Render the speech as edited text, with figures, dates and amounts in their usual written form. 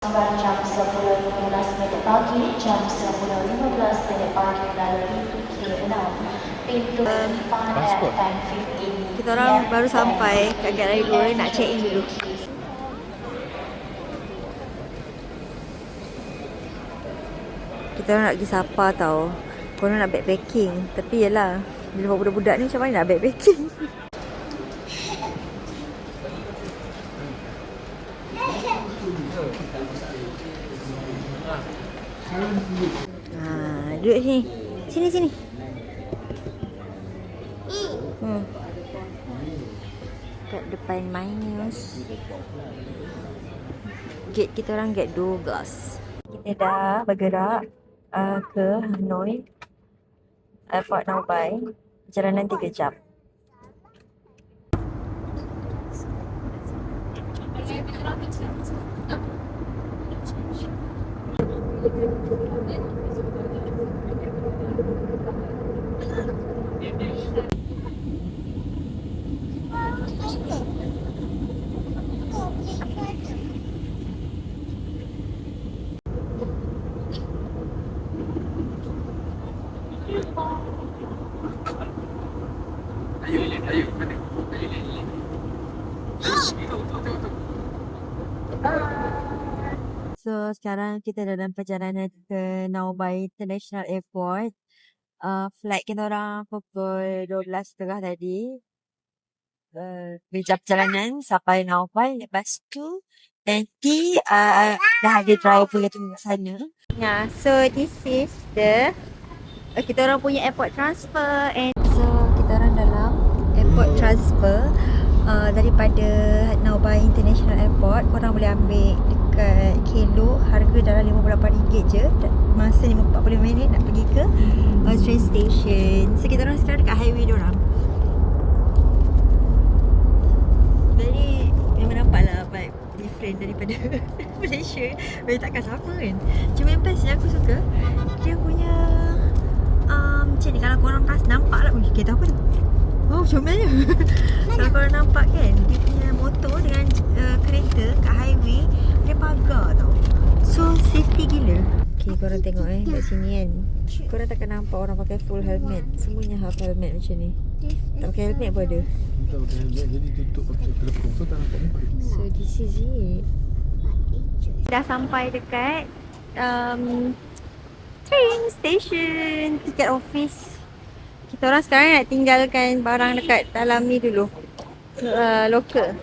Jam 10.15 pagi, jam 10.15 pagi melalui pintu K6. Pintu 5 at 10.15. Kita orang baru sampai kat Gallery 2, nak check in dulu. Kita orang nak pergi Sapa tau. Korang nak backpacking. Tapi yelah, bila budak-budak ni macam mana nak backpacking? Duduk sini. Sini. Kat depan Minus. Gate kita orang gate 12. Kita dah bergerak ke Hanoi Airport Now Bai. Perjalanan 3 jam. So sekarang kita dalam perjalanan ke Now Bai International Airport. Flight kita orang pukul 12.30 tadi. Berjam perjalanan sampai Now Bai. Lepas tu nanti dah ada driver yang tunggu sana. Yeah, so this is the kita orang punya airport transfer. And so kita orang dalam airport transfer daripada Now Bai International Airport. Korang boleh ambil dekat Kelo, harga dalam RM58 je. Masa 45 minit nak pergi ke train station. So kita orang sekarang dekat highway diorang. Jadi memang nampak lah vibe different daripada Malaysia. Memang takkan sama kan. Cuma yang best yang aku suka, dia punya macam ni, kalau korang pas nampak lah. Kereta apa tu? Oh, comelnya. Kalau korang nampak kan, dia punya motor dengan kereta kat highway, dia pagar tau. So, safety gila. Okay, korang tengok kat sini kan. Korang takkan nampak orang pakai full helmet. Semuanya half helmet macam ni. Tak pakai helmet pun ada. Tak pakai helmet, jadi tutup pakai telefon. So, tak nampak muka. So, this is it. Dah sampai dekat train station, ticket office. Kita orang sekarang nak tinggalkan barang dekat dalam ni dulu. Locker.